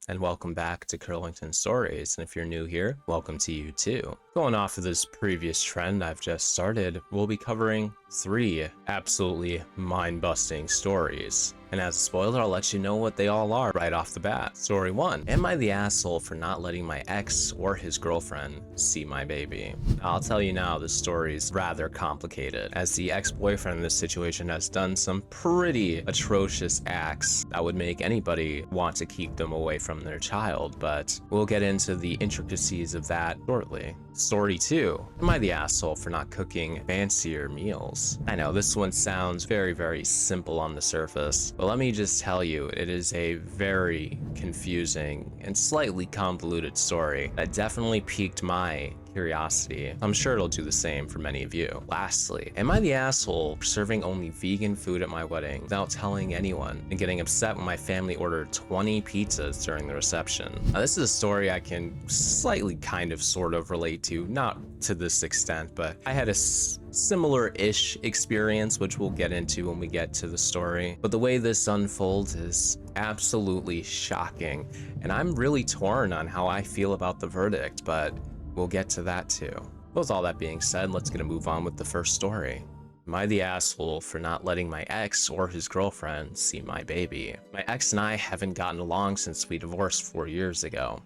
and welcome back to Curlington Stories. And if you're new here, welcome to you too. Going off of this previous trend I've just started, we'll be covering 3 absolutely mind-busting stories. And as a spoiler, I'll let you know what they all are right off the bat. Story 1. Am I the asshole for not letting my ex or his girlfriend see my baby? Now, I'll tell you now, this story is rather complicated, as the ex-boyfriend in this situation has done some pretty atrocious acts that would make anybody want to keep them away from their child, but we'll get into the intricacies of that shortly. Story 2. Am I the asshole for not cooking fancier meals? I know this one sounds very simple on the surface, but let me just tell you, it is a very confusing and slightly convoluted story that definitely piqued my curiosity. I'm sure it'll do the same for many of you. Lastly, am I the asshole for serving only vegan food at my wedding without telling anyone and getting upset when my family ordered 20 pizzas during the reception? Now, this is a story I can slightly sort of relate to, not to this extent, but I had a similar-ish experience, which we'll get into when we get to the story. But the way this unfolds is absolutely shocking, and I'm really torn on how I feel about the verdict, but we'll get to that too. With all that being said, let's get a move on with the first story. Am I the asshole for not letting my ex or his girlfriend see my baby? My ex and I haven't gotten along since we divorced 4 years ago.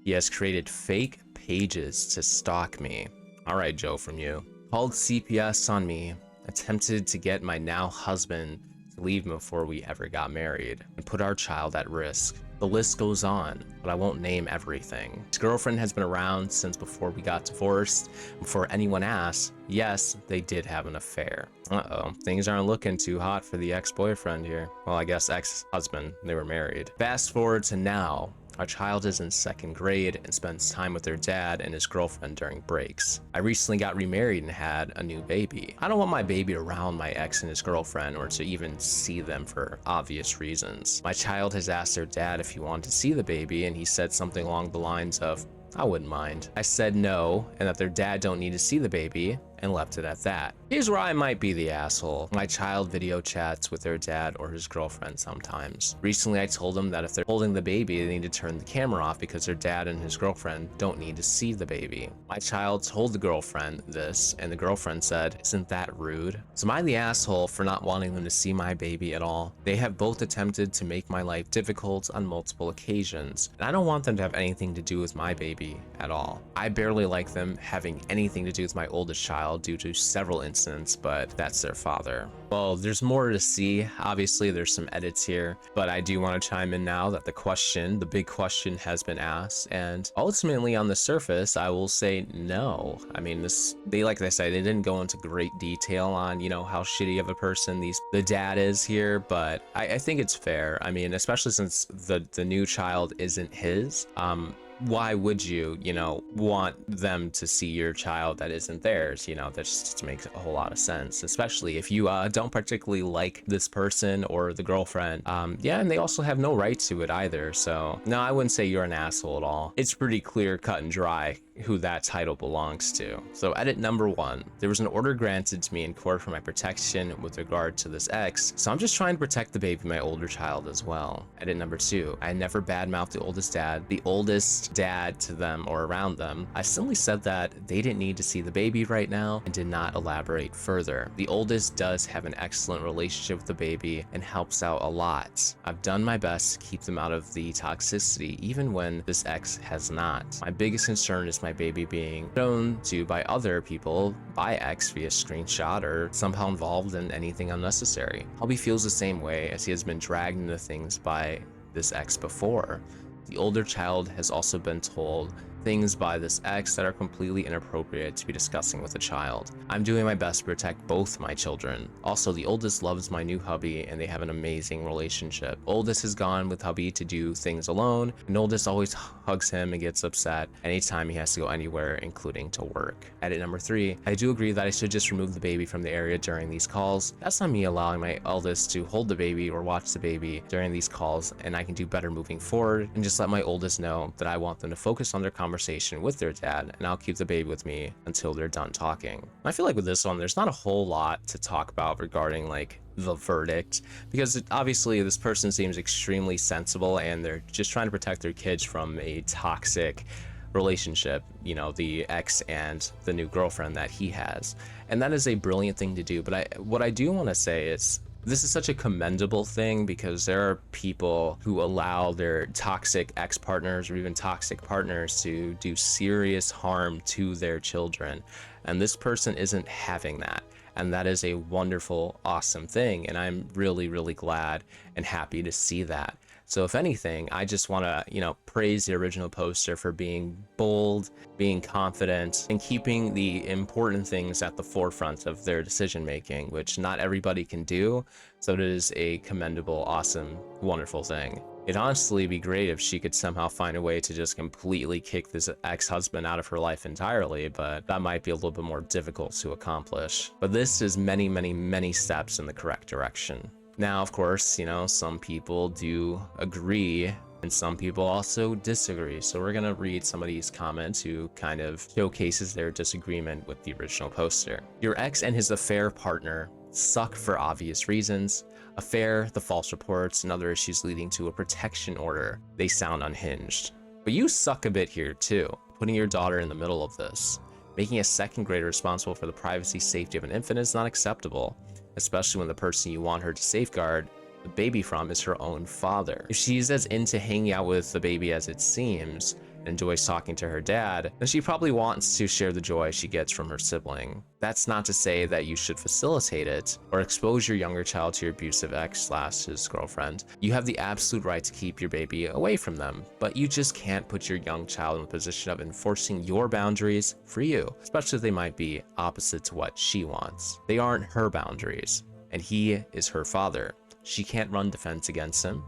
He has created fake pages to stalk me. Alright, Joe from you. Called CPS on me, attempted to get my now husband to leave before we ever got married, and put our child at risk. The list goes on, but I won't name everything. His girlfriend has been around since before we got divorced. Before anyone asks, yes, they did have an affair. Uh-oh, things aren't looking too hot for the ex-boyfriend here. Well, I guess ex-husband, they were married. Fast forward to now. Our child is in 2nd grade and spends time with their dad and his girlfriend during breaks. I recently got remarried and had a new baby. I don't want my baby around my ex and his girlfriend or to even see them for obvious reasons. My child has asked their dad if he wanted to see the baby, and he said something along the lines of, I wouldn't mind. I said no, and that their dad don't need to see the baby, and left it at that. Here's where I might be the asshole. My child video chats with their dad or his girlfriend sometimes. Recently, I told them that if they're holding the baby, they need to turn the camera off because their dad and his girlfriend don't need to see the baby. My child told the girlfriend this, and the girlfriend said, isn't that rude? So am I the asshole for not wanting them to see my baby at all? They have both attempted to make my life difficult on multiple occasions, and I don't want them to have anything to do with my baby at all. I barely like them having anything to do with my oldest child due to several incidents, but that's their father. Well, there's more to see. Obviously, there's some edits here, but I do want to chime in now that the big question has been asked, and ultimately on the surface, I will say no. I mean, like I said, they didn't go into great detail on, how shitty of a person the dad is here, but I think it's fair. I mean, especially since the new child isn't his. Why would you, want them to see your child that isn't theirs? That just makes a whole lot of sense, especially if you don't particularly like this person or the girlfriend. Yeah, and they also have no right to it either. So no, I wouldn't say you're an asshole at all. It's pretty clear, cut and dry who that title belongs to. So edit number 1, there was an order granted to me in court for my protection with regard to this ex, so I'm just trying to protect the baby, my older child as well. Edit number 2, I never badmouthed the oldest dad to them or around them. I simply said that they didn't need to see the baby right now and did not elaborate further. The oldest does have an excellent relationship with the baby and helps out a lot. I've done my best to keep them out of the toxicity even when this ex has not. My biggest concern is my baby being shown to by other people, by ex via screenshot or somehow involved in anything unnecessary. Hubby feels the same way as he has been dragged into things by this ex before. The older child has also been told things by this ex that are completely inappropriate to be discussing with a child. I'm doing my best to protect both my children. Also, the oldest loves my new hubby and they have an amazing relationship. Oldest has gone with hubby to do things alone, and oldest always hugs him and gets upset anytime he has to go anywhere, including to work. Edit number 3, I do agree that I should just remove the baby from the area during these calls. That's not me allowing my eldest to hold the baby or watch the baby during these calls, and I can do better moving forward and just let my oldest know that I want them to focus on their conversation with their dad, and I'll keep the baby with me until they're done talking. I feel like with this one, there's not a whole lot to talk about regarding like the verdict, because obviously this person seems extremely sensible and they're just trying to protect their kids from a toxic relationship, you know, the ex and the new girlfriend that he has. And that is a brilliant thing to do. But what I do want to say is, this is such a commendable thing, because there are people who allow their toxic ex-partners or even toxic partners to do serious harm to their children. And this person isn't having that. And that is a wonderful, awesome thing. And I'm really, really glad and happy to see that. So if anything, I just want to, you know, praise the original poster for being bold, being confident, and keeping the important things at the forefront of their decision making, which not everybody can do. So it is a commendable, awesome, wonderful thing. It'd honestly be great if she could somehow find a way to just completely kick this ex-husband out of her life entirely, but that might be a little bit more difficult to accomplish. But this is many, many, many steps in the correct direction. Now, of course, you know, some people do agree and some people also disagree. So we're going to read some of these comments who kind of showcases their disagreement with the original poster. Your ex and his affair partner suck for obvious reasons. Affair, the false reports, and other issues leading to a protection order. They sound unhinged. But you suck a bit here too, putting your daughter in the middle of this. Making a second grader responsible for the privacy, safety of an infant is not acceptable, especially when the person you want her to safeguard the baby from is her own father. If she's as into hanging out with the baby as it seems, and enjoys talking to her dad, then she probably wants to share the joy she gets from her sibling. That's not to say that you should facilitate it or expose your younger child to your abusive ex/his girlfriend. You have the absolute right to keep your baby away from them, but you just can't put your young child in the position of enforcing your boundaries for you, especially if they might be opposite to what she wants. They aren't her boundaries, and he is her father. She can't run defense against him,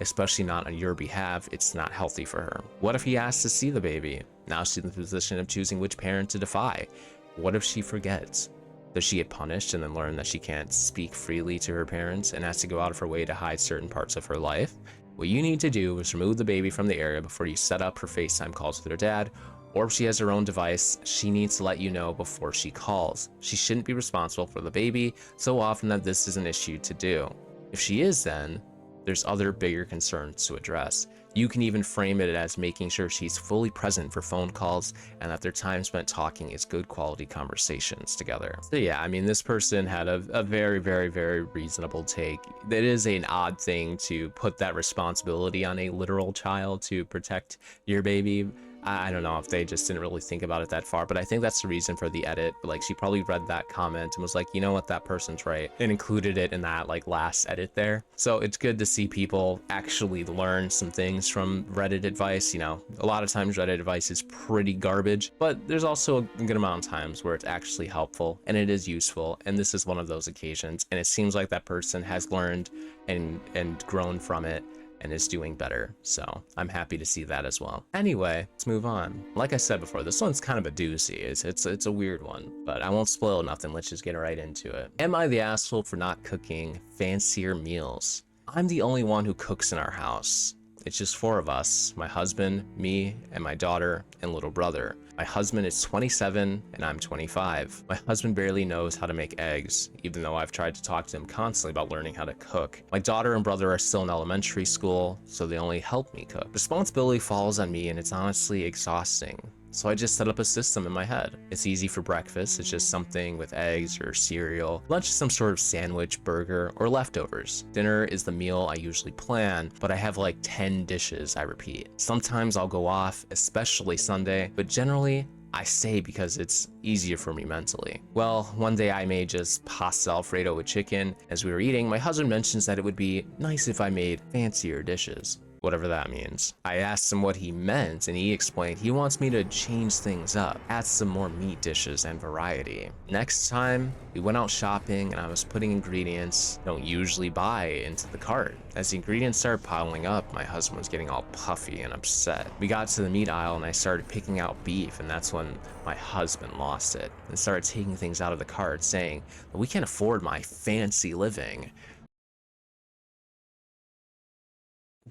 especially not on your behalf. It's not healthy for her. What if he asks to see the baby? Now she's in the position of choosing which parent to defy. What if she forgets? Does she get punished and then learn that she can't speak freely to her parents and has to go out of her way to hide certain parts of her life? What you need to do is remove the baby from the area before you set up her FaceTime calls with her dad, or if she has her own device, she needs to let you know before she calls. She shouldn't be responsible for the baby so often that this is an issue to do. If she is, then there's other bigger concerns to address. You can even frame it as making sure she's fully present for phone calls and that their time spent talking is good quality conversations together. So yeah, I mean, this person had a very, very, very reasonable take. It is an odd thing to put that responsibility on a literal child to protect your baby. I don't know if they just didn't really think about it that far, but I think that's the reason for the edit. Like, she probably read that comment and was like, you know what, that person's right, and included it in that like last edit there. So it's good to see people actually learn some things from Reddit advice. You know, a lot of times Reddit advice is pretty garbage, but there's also a good amount of times where it's actually helpful and it is useful, and this is one of those occasions, and it seems like that person has learned and grown from it and is doing better. So I'm happy to see that as well. Anyway, let's move on. Like I said before, this one's kind of a doozy. It's a weird one, but I won't spoil nothing. Let's just get right into it. Am I the asshole for not cooking fancier meals? I'm the only one who cooks in our house. It's just 4 of us, my husband, me, and my daughter and little brother. My husband is 27 and I'm 25. My husband barely knows how to make eggs, even though I've tried to talk to him constantly about learning how to cook. My daughter and brother are still in elementary school, so they only help me cook. Responsibility falls on me and it's honestly exhausting. So I just set up a system in my head. It's easy for breakfast. It's just something with eggs or cereal. Lunch is some sort of sandwich, burger, or leftovers. Dinner is the meal I usually plan, but I have like 10 dishes I repeat. Sometimes I'll go off, especially Sunday, but generally I stay because it's easier for me mentally. Well, one day I made just pasta Alfredo with chicken. As we were eating, my husband mentions that it would be nice if I made fancier dishes. Whatever that means. I asked him what he meant, and he explained he wants me to change things up, add some more meat dishes and variety. Next time, we went out shopping and I was putting ingredients I don't usually buy into the cart. As the ingredients started piling up, my husband was getting all puffy and upset. We got to the meat aisle and I started picking out beef, and that's when my husband lost it and started taking things out of the cart, saying, "We can't afford my fancy living."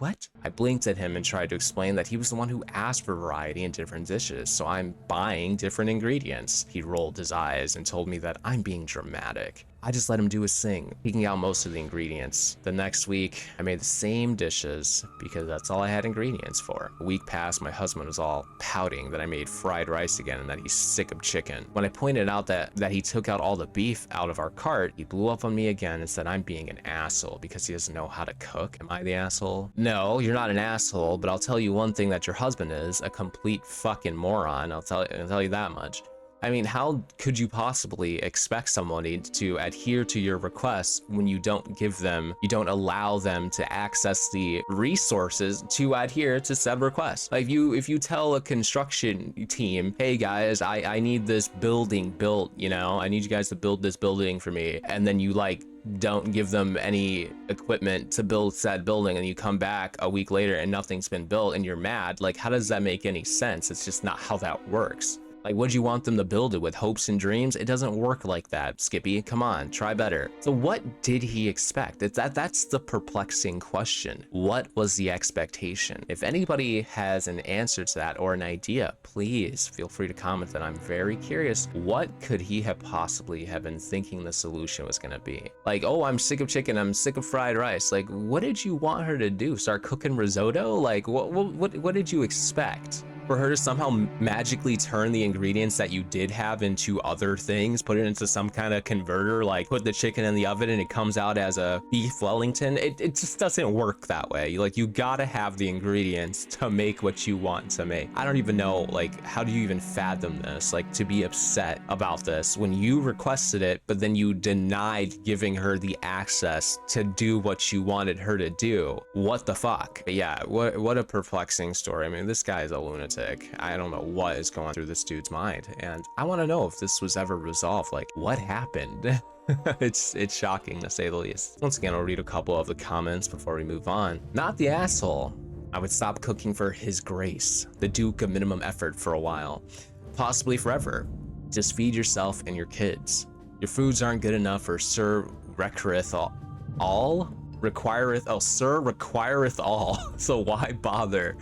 What? I blinked at him and tried to explain that he was the one who asked for variety in different dishes, so I'm buying different ingredients. He rolled his eyes and told me that I'm being dramatic. I just let him do his thing, picking out most of the ingredients. The next week, I made the same dishes because that's all I had ingredients for. A week passed, my husband was all pouting that I made fried rice again and that he's sick of chicken. When I pointed out that he took out all the beef out of our cart, he blew up on me again and said I'm being an asshole because he doesn't know how to cook. Am I the asshole? No, you're not an asshole, but I'll tell you one thing that your husband is, a complete fucking moron. I'll tell you that much. I mean, how could you possibly expect somebody to adhere to your requests when you don't allow them to access the resources to adhere to said requests? Like if you tell a construction team, hey guys, I need this building built, you know, I need you guys to build this building for me, and then you like don't give them any equipment to build said building, and you come back a week later and nothing's been built and you're mad, like how does that make any sense? It's just not how that works. Like, would you want them to build it with hopes and dreams? It doesn't work like that, Skippy. Come on, try better. So what did he expect? That's the perplexing question. What was the expectation? If anybody has an answer to that or an idea, please feel free to comment that. I'm very curious. What could he have possibly have been thinking the solution was gonna be? Like, oh, I'm sick of chicken, I'm sick of fried rice. Like, what did you want her to do? Start cooking risotto? Like, what did you expect? For her to somehow magically turn the ingredients that you did have into other things, put it into some kind of converter, like put the chicken in the oven and it comes out as a beef Wellington. It just doesn't work that way. You gotta have the ingredients to make what you want to make. I don't even know, like, how do you even fathom this? Like, to be upset about this when you requested it, but then you denied giving her the access to do what you wanted her to do. What the fuck? But yeah, what a perplexing story. I mean, this guy is a lunatic. I don't know what is going through this dude's mind, and I want to know if this was ever resolved. Like, what happened? It's shocking to say the least. Once again, I'll read a couple of the comments before we move on. Not the asshole. I would stop cooking for his grace, the Duke of minimum effort, for a while, possibly forever. Just feed yourself and your kids. Your foods aren't good enough, or Sir requireth all. Sir requireth all. So why bother?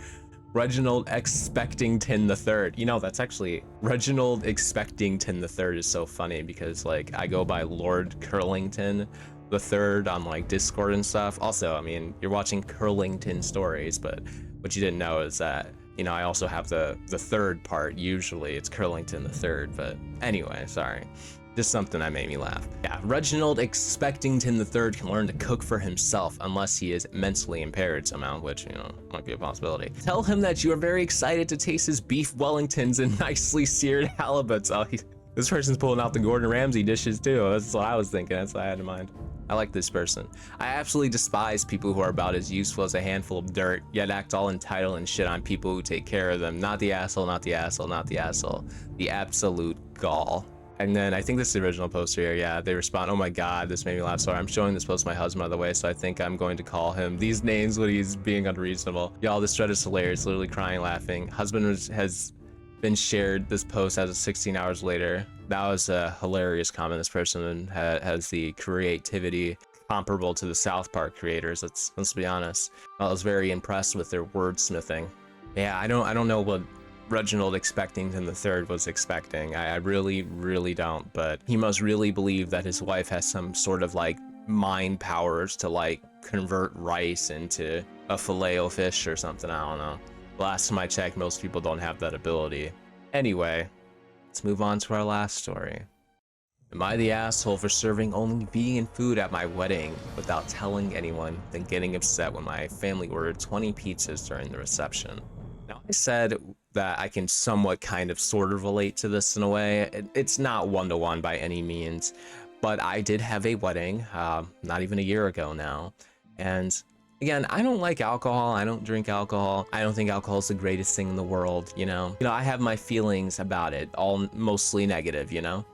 Reginald Expectington III. You know, that's actually Reginald Expectington III is so funny because like I go by Lord Curlington III on like Discord and stuff. Also, I mean, you're watching Curlington stories, but what you didn't know is that, you know, I also have the third part. Usually it's Curlington III, but anyway, sorry. Just something that made me laugh. Yeah, Reginald Expectington III can learn to cook for himself unless he is mentally impaired somehow, which, you know, might be a possibility. Tell him that you are very excited to taste his beef Wellingtons and nicely seared halibuts. Oh, this person's pulling out the Gordon Ramsay dishes too. That's what I was thinking. That's what I had in mind. I like this person. I absolutely despise people who are about as useful as a handful of dirt, yet act all entitled and shit on people who take care of them. Not the asshole, not the asshole, not the asshole. The absolute gall. And then I think this is the original poster here. Yeah, they respond, oh my god, this made me laugh. Sorry, I'm showing this post to my husband, by the way, so I think I'm going to call him these names when he's being unreasonable. Y'all, this thread is hilarious, literally crying, laughing. Husband has been shared this post as of 16 hours later. That was a hilarious comment. This person has the creativity comparable to the South Park creators. Let's be honest. I was very impressed with their wordsmithing. Yeah, I don't know what Reginald Expectington III was expecting. I really don't, but he must really believe that his wife has some sort of like mind powers to like convert rice into a filet-o-fish or something. I don't know. Last time I checked, most people don't have that ability. Anyway, let's move on to our last story. Am I the asshole for serving only vegan food at my wedding without telling anyone, then getting upset when my family ordered 20 pizzas during the reception? Now, I said that I can somewhat kind of sort of relate to this in a way. It's not one-to-one by any means, but I did have a wedding not even a year ago now, and again, I don't like alcohol. I don't drink alcohol. I don't think alcohol is the greatest thing in the world, you know? I have my feelings about it, all mostly negative, you know?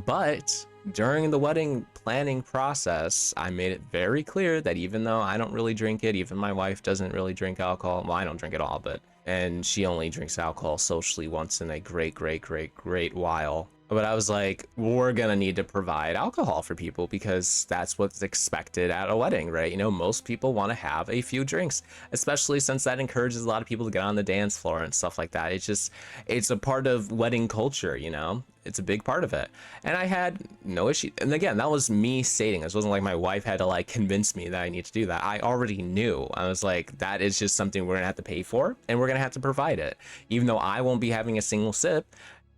But during the wedding planning process, I made it very clear that even though I don't really drink it, even my wife doesn't really drink alcohol, well, I don't drink it all, but, and she only drinks alcohol socially once in a great while. But I was like, we're gonna need to provide alcohol for people because that's what's expected at a wedding, right? You know, most people want to have a few drinks, especially since that encourages a lot of people to get on the dance floor and stuff like that. It's a part of wedding culture, you know? It's a big part of it. And I had no issue. And again, that was me stating. This wasn't like my wife had to like convince me that I need to do that. I already knew. I was like, that is just something we're gonna have to pay for and we're gonna have to provide it. Even though I won't be having a single sip,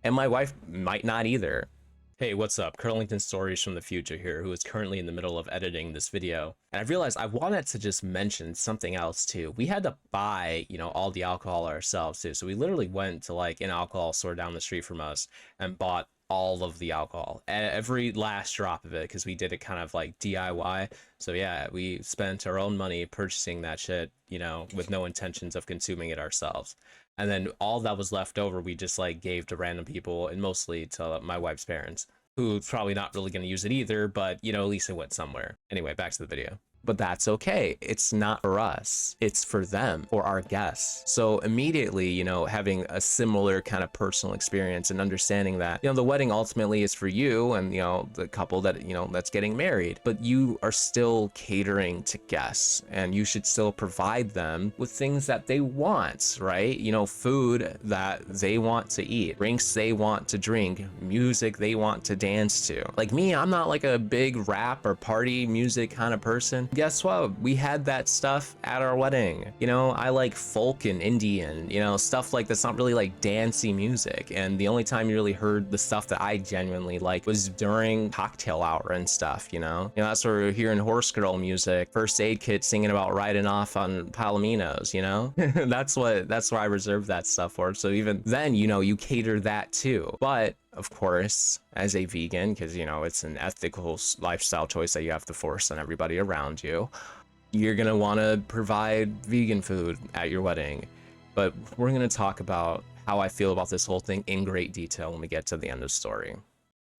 and my wife might not either. Hey, what's up? Curlington Stories from the future here, who is currently in the middle of editing this video. And I realized I wanted to just mention something else too. We had to buy, you know, all the alcohol ourselves too. So we literally went to like an alcohol store down the street from us and bought all of the alcohol, every last drop of it, because we did it kind of like DIY. So yeah, we spent our own money purchasing that shit, you know, with no intentions of consuming it ourselves. And then all that was left over, we just like gave to random people and mostly to my wife's parents, who's probably not really going to use it either, but you know, at least it went somewhere. Anyway, back to the video. But that's okay. It's not for us. It's for them, for our guests. So immediately, you know, having a similar kind of personal experience and understanding that, you know, the wedding ultimately is for you and, you know, the couple that, you know, that's getting married, but you are still catering to guests and you should still provide them with things that they want, right? You know, food that they want to eat, drinks they want to drink, music they want to dance to. Like me, I'm not like a big rap or party music kind of person. Guess what? We had that stuff at our wedding. You know, I like folk and Indian, you know, stuff like that's not really like dancey music. And the only time you really heard the stuff that I genuinely like was during cocktail hour and stuff, you know? You know, that's where we're hearing horse girl music, First Aid Kit singing about riding off on Palominos, you know? That's where I reserve that stuff for. So even then, you know, you cater that too. But of course, as a vegan, because, you know, it's an ethical lifestyle choice that you have to force on everybody around you, you're going to want to provide vegan food at your wedding. But we're going to talk about how I feel about this whole thing in great detail when we get to the end of the story.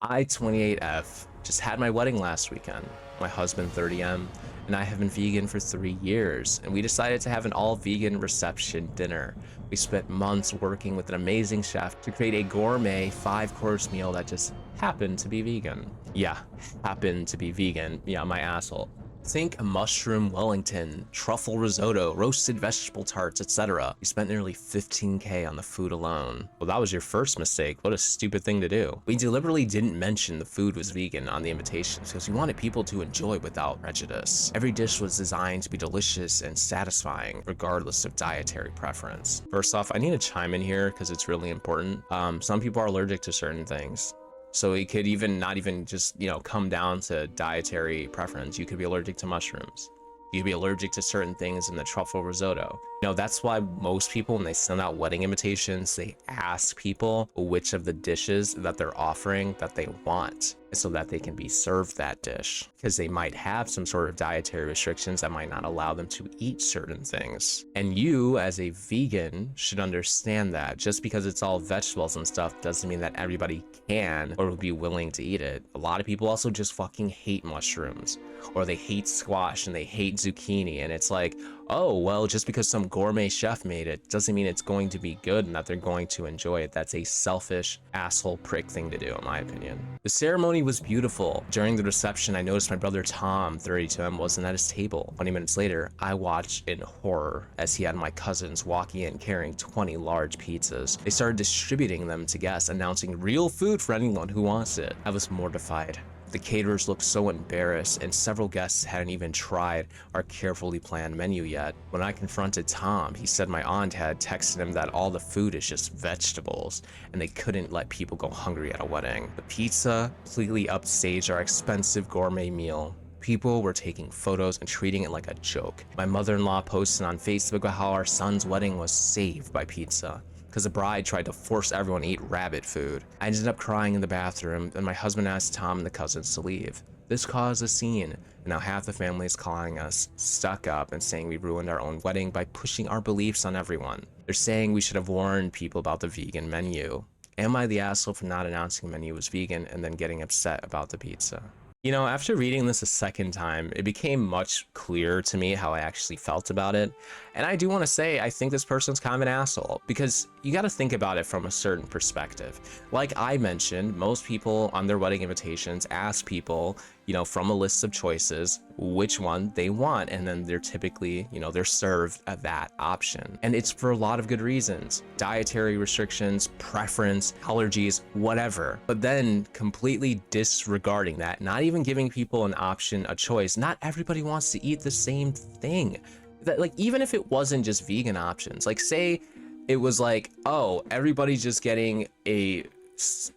I, 28F, just had my wedding last weekend. My husband, 30M, and I have been vegan for 3 years, and we decided to have an all-vegan reception dinner. We spent months working with an amazing chef to create a gourmet 5-course meal that just happened to be vegan. Yeah, happened to be vegan. Yeah, my asshole. Think mushroom Wellington, truffle risotto, roasted vegetable tarts, etc. You spent nearly 15K on the food alone. Well, that was your first mistake. What a stupid thing to do. We deliberately didn't mention the food was vegan on the invitations because we wanted people to enjoy without prejudice. Every dish was designed to be delicious and satisfying, regardless of dietary preference. First off, I need to chime in here because it's really important. Some people are allergic to certain things. So it could even not even just, you know, come down to dietary preference. You could be allergic to mushrooms. You could be allergic to certain things in the truffle risotto. You know, that's why most people, when they send out wedding invitations, they ask people which of the dishes that they're offering that they want, so that they can be served that dish, because they might have some sort of dietary restrictions that might not allow them to eat certain things. And you, as a vegan, should understand that just because it's all vegetables and stuff doesn't mean that everybody can or will be willing to eat it. A lot of people also just fucking hate mushrooms, or they hate squash and they hate zucchini, and it's like, oh, well, just because some gourmet chef made it doesn't mean it's going to be good and that they're going to enjoy it. That's a selfish asshole prick thing to do, in my opinion. The ceremony was beautiful. During the reception, I noticed my brother Tom, 32M, wasn't at his table. 20 minutes later, I watched in horror as he had my cousins walking in carrying 20 large pizzas. They started distributing them to guests, announcing real food for anyone who wants it. I was mortified. The caterers looked so embarrassed, and several guests hadn't even tried our carefully planned menu yet. When I confronted Tom, he said my aunt had texted him that all the food is just vegetables, and they couldn't let people go hungry at a wedding. The pizza completely upstaged our expensive gourmet meal. People were taking photos and treating it like a joke. My mother-in-law posted on Facebook about how our son's wedding was saved by pizza, because the bride tried to force everyone to eat rabbit food. I ended up crying in the bathroom, and my husband asked Tom and the cousins to leave. This caused a scene, and now half the family is calling us stuck up and saying we ruined our own wedding by pushing our beliefs on everyone. They're saying we should have warned people about the vegan menu. Am I the asshole for not announcing the menu was vegan and then getting upset about the pizza? You know, after reading this a second time, it became much clearer to me how I actually felt about it. And I do want to say, I think this person's kind of an asshole because you got to think about it from a certain perspective. Like I mentioned, most people on their wedding invitations ask people, you know, from a list of choices, which one they want. And then they're typically, you know, they're served at that option. And it's for a lot of good reasons: dietary restrictions, preference, allergies, whatever. But then completely disregarding that, not even giving people an option, a choice. Not everybody wants to eat the same thing. That, like, even if it wasn't just vegan options, like say it was like, oh, everybody's just getting a,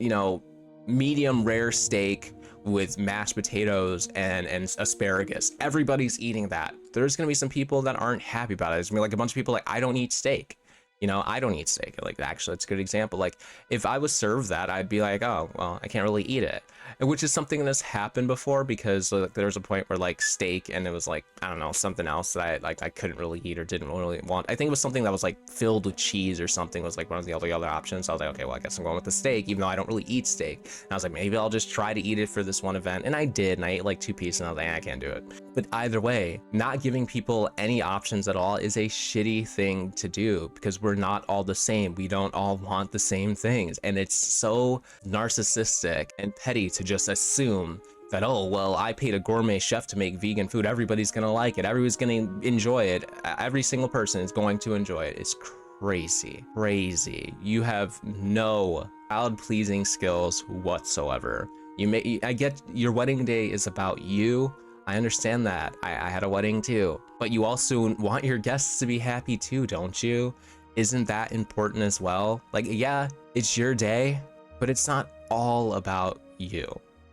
you know, medium rare steak with mashed potatoes and asparagus. Everybody's eating that. There's gonna be some people that aren't happy about it. There's gonna be like a bunch of people like, I don't eat steak. You know, I don't eat steak. Like, actually, it's a good example. Like, if I was served that, I'd be like, oh, well, I can't really eat it. And which is something that's happened before, because like, there was a point where like steak and it was like, I don't know, something else that I couldn't really eat or didn't really want. I think it was something that was like filled with cheese or something, was like one of the other options. I was like, okay, well, I guess I'm going with the steak, even though I don't really eat steak. And I was like, maybe I'll just try to eat it for this one event. And I did, and I ate like 2 pieces, and I was like, I can't do it. But either way, not giving people any options at all is a shitty thing to do, because we're not all the same. We don't all want the same things. And it's so narcissistic and petty to just assume that, oh, well, I paid a gourmet chef to make vegan food. Everybody's gonna like it. Everybody's gonna enjoy it. Every single person is going to enjoy it. It's crazy, crazy. You have no crowd-pleasing skills whatsoever. I get your wedding day is about you. I understand that. I had a wedding too. But you also want your guests to be happy too, don't you? Isn't that important as well? Like, yeah, it's your day, but it's not all about you.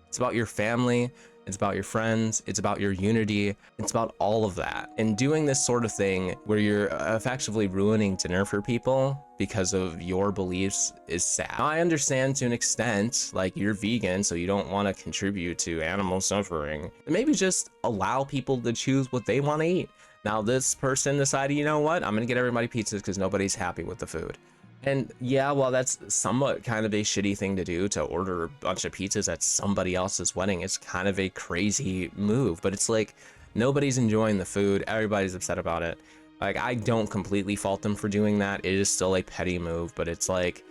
It's about your family, it's about your friends, it's about your unity, it's about all of that. And doing this sort of thing where you're effectively ruining dinner for people because of your beliefs is sad. Now, I understand to an extent, like, you're vegan, so you don't want to contribute to animal suffering. Maybe just allow people to choose what they want to eat. Now, this person decided, you know what, I'm gonna get everybody pizzas because nobody's happy with the food. And yeah, well, that's somewhat kind of a shitty thing to do, to order a bunch of pizzas at somebody else's wedding. It's kind of a crazy move, but it's like, nobody's enjoying the food, everybody's upset about it. Like, I don't completely fault them for doing that. It is still a petty move, but it's like,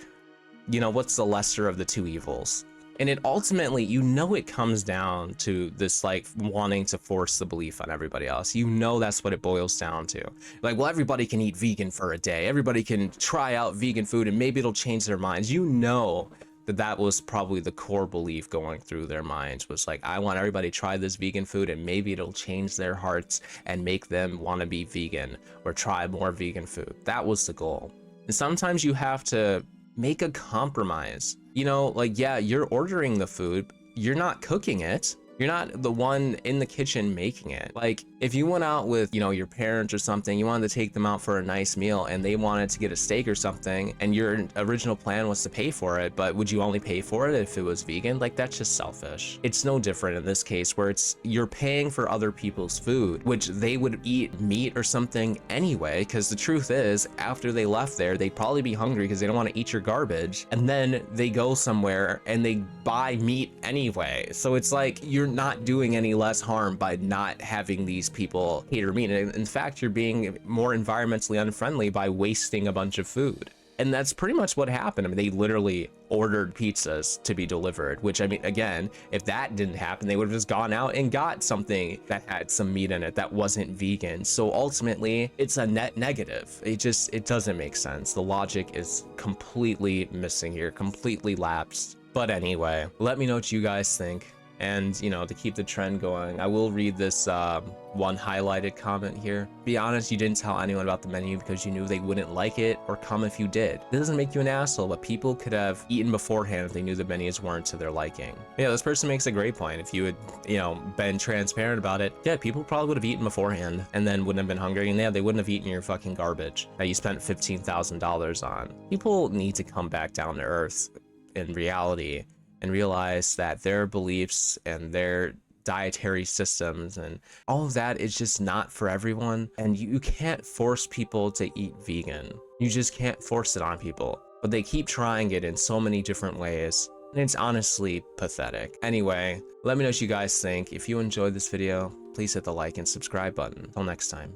you know, what's the lesser of the two evils? And it ultimately, you know, it comes down to this, like, wanting to force the belief on everybody else. You know, that's what it boils down to. Like, well, everybody can eat vegan for a day. Everybody can try out vegan food and maybe it'll change their minds. You know that that was probably the core belief going through their minds, was like, I want everybody to try this vegan food and maybe it'll change their hearts and make them want to be vegan or try more vegan food. That was the goal. And sometimes you have to make a compromise. You know, like, yeah, you're ordering the food, you're not cooking it. You're not the one in the kitchen making it. Like, if you went out with, you know, your parents or something, you wanted to take them out for a nice meal and they wanted to get a steak or something, and your original plan was to pay for it, but would you only pay for it if it was vegan? Like, that's just selfish. It's no different in this case, where it's, you're paying for other people's food, which they would eat meat or something anyway, because the truth is, after they left there, they'd probably be hungry because they don't want to eat your garbage, and then they go somewhere and they buy meat anyway. So it's like, you're not doing any less harm by not having these people cater meat. In fact, you're being more environmentally unfriendly by wasting a bunch of food. And that's pretty much what happened. I mean, they literally ordered pizzas to be delivered, which, I mean, again, if that didn't happen, they would have just gone out and got something that had some meat in it that wasn't vegan. So ultimately, it's a net negative. It doesn't make sense. The logic is completely missing here, completely lapsed. But anyway, let me know what you guys think. And, you know, to keep the trend going, I will read this one highlighted comment here. Be honest, you didn't tell anyone about the menu because you knew they wouldn't like it or come if you did. This doesn't make you an asshole, but people could have eaten beforehand if they knew the menus weren't to their liking. Yeah, this person makes a great point. If you had, you know, been transparent about it, yeah, people probably would have eaten beforehand and then wouldn't have been hungry, and yeah, they wouldn't have eaten your fucking garbage that you spent $15,000 on. People need to come back down to earth in reality and realize that their beliefs and their dietary systems and all of that is just not for everyone. And you can't force people to eat vegan. You just can't force it on people. But they keep trying it in so many different ways. and it's honestly pathetic. Anyway, let me know what you guys think. If you enjoyed this video, please hit the like and subscribe button. Until next time.